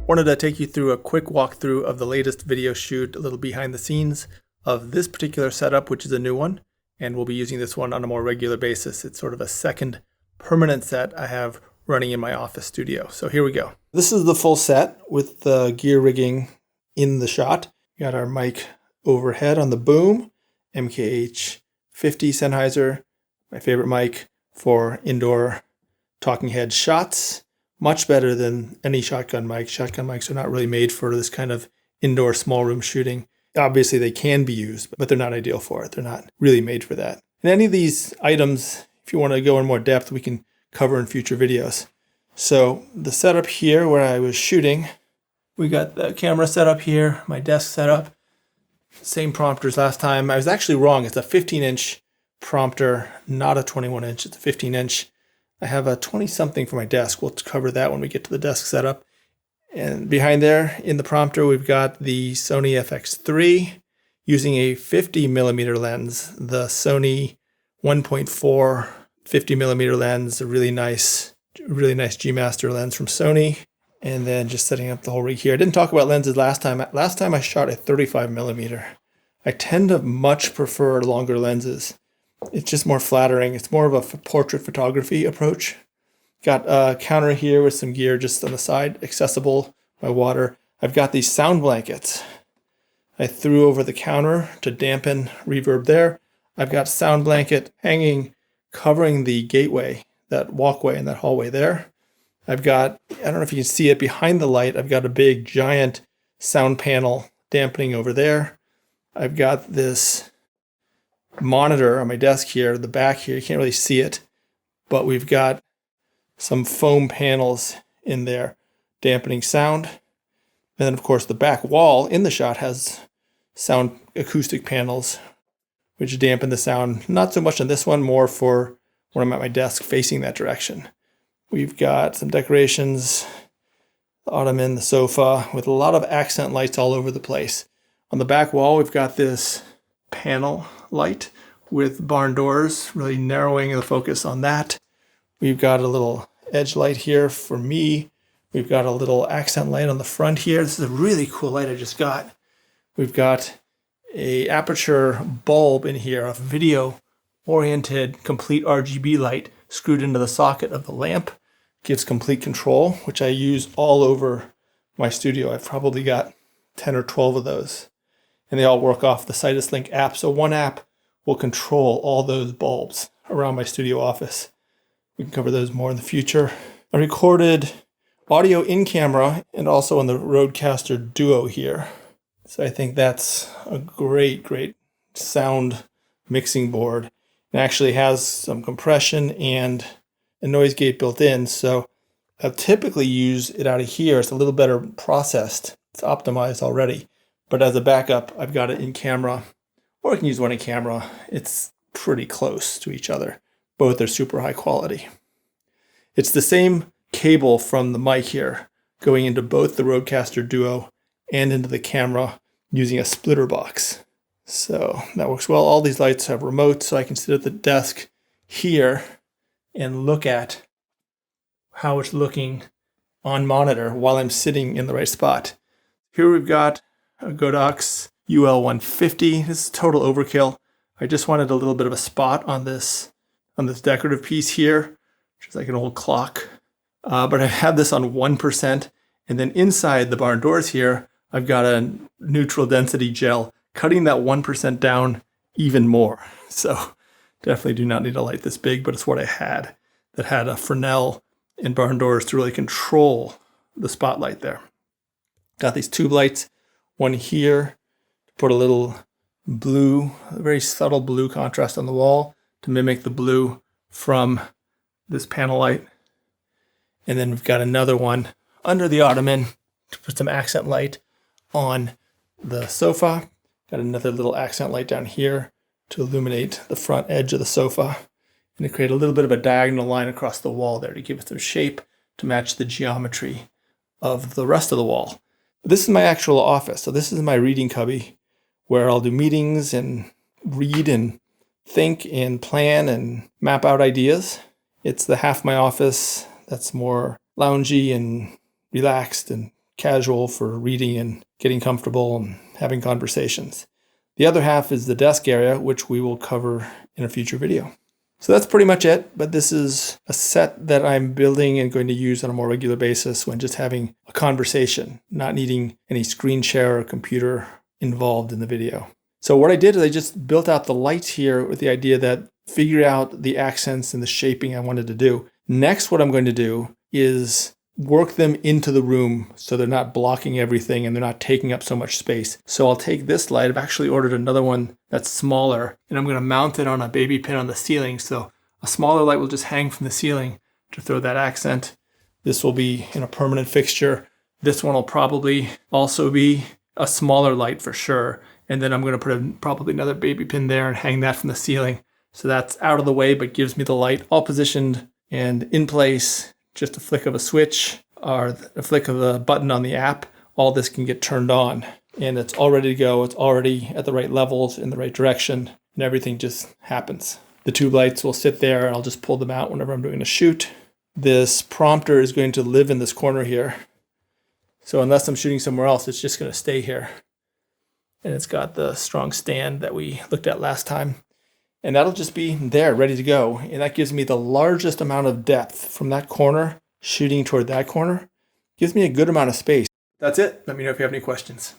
Wanted to take you through a quick walkthrough of the latest video shoot, a little behind the scenes of this particular setup, which is a new one, and we'll be using this one on a more regular basis. It's sort of a second permanent set I have running in my office studio. So here we go. This is the full set with the gear rigging in the shot. We got our mic overhead on the boom, MKH 50 Sennheiser, my favorite mic for indoor talking head shots. Much better than any shotgun mic. Shotgun mics are not really made for this kind of indoor small room shooting. Obviously they can be used, but they're not ideal for it. They're not really made for that. And any of these items, if you want to go in more depth, we can cover in future videos. So the setup here where I was shooting, we got the camera set up here, my desk set up. Same prompters last time. I was actually wrong. It's a 15-inch prompter, not a 21-inch. It's a 15-inch. I have a 20-something for my desk. We'll cover that when we get to the desk setup. And behind there in the prompter, we've got the Sony FX3 using a 50mm lens. The Sony 1.4 50mm lens, a really nice G Master lens from Sony. And then just setting up the whole rig here. I didn't talk about lenses last time. Last time I shot a 35mm. I tend to much prefer longer lenses. It's just more flattering. It's more of a portrait photography approach. Got a counter here with some gear just on the side, accessible by water. I've got these sound blankets I threw over the counter to dampen reverb there. I've got a sound blanket hanging, covering the gateway, that walkway and that hallway there. I've got, I don't know if you can see it behind the light, I've got a big giant sound panel dampening over there. I've got this monitor on my desk here, the back here, you can't really see it, but we've got some foam panels in there dampening sound. And then of course the back wall in the shot has sound acoustic panels which dampen the sound. Not so much on this one, more for when I'm at my desk facing that direction. We've got some decorations, the ottoman, the sofa, with a lot of accent lights all over the place. On the back wall, we've got this panel light with barn doors, really narrowing the focus on that. We've got a little edge light here for me. We've got a little accent light on the front here. This is a really cool light I just got. We've got a aperture bulb in here, a video-oriented complete RGB light screwed into the socket of the lamp. Gives complete control, which I use all over my studio. I've probably got 10 or 12 of those. And they all work off the Situs Link app. So one app will control all those bulbs around my studio office. We can cover those more in the future. I recorded audio in camera and also on the Rodecaster Duo here. So I think that's a great sound mixing board. It actually has some compression and a noise gate built in. So I'll typically use it out of here. It's a little better processed. It's optimized already. But as a backup, I've got it in camera, or I can use one in camera. It's pretty close to each other. Both are super high quality. It's the same cable from the mic here, going into both the Rodecaster Duo and into the camera using a splitter box. So that works well. All these lights have remotes, so I can sit at the desk here and look at how it's looking on monitor while I'm sitting in the right spot. Here we've got a Godox UL150. This is total overkill. I just wanted a little bit of a spot on this decorative piece here, which is like an old clock. But I have this on 1%. And then inside the barn doors here, I've got a neutral density gel, cutting that 1% down even more. So definitely do not need a light this big, but it's what I had that had a Fresnel and barn doors to really control the spotlight there. Got these tube lights, one here to put a little blue, a very subtle blue contrast on the wall to mimic the blue from this panel light. And then we've got another one under the ottoman to put some accent light on the sofa. Got another little accent light down here to illuminate the front edge of the sofa and to create a little bit of a diagonal line across the wall there to give it some shape to match the geometry of the rest of the wall. This is my actual office. So this is my reading cubby where I'll do meetings and read and think and plan and map out ideas. It's the half my office that's more loungy and relaxed and casual for reading and getting comfortable and having conversations. The other half is the desk area, which we will cover in a future video. So that's pretty much it, but this is a set that I'm building and going to use on a more regular basis when just having a conversation, not needing any screen share or computer involved in the video. So what I did is I just built out the lights here with the idea that figure out the accents and the shaping I wanted to do. Next, what I'm going to do is work them into the room so they're not blocking everything and they're not taking up so much space. So I'll take this light. I've actually ordered another one that's smaller, and I'm going to mount it on a baby pin on the ceiling. So a smaller light will just hang from the ceiling to throw that accent. This will be in a permanent fixture. This one will probably also be a smaller light for sure. And then I'm going to put probably another baby pin there and hang that from the ceiling. So that's out of the way, but gives me the light all positioned and in place. Just a flick of a switch or a flick of a button on the app, all this can get turned on and it's all ready to go. It's already at the right levels in the right direction and everything just happens. The two lights will sit there and I'll just pull them out whenever I'm doing a shoot. This prompter is going to live in this corner here. So unless I'm shooting somewhere else, it's just going to stay here. And it's got the strong stand that we looked at last time. And that'll just be there, ready to go. And that gives me the largest amount of depth from that corner, shooting toward that corner. Gives me a good amount of space. That's it. Let me know if you have any questions.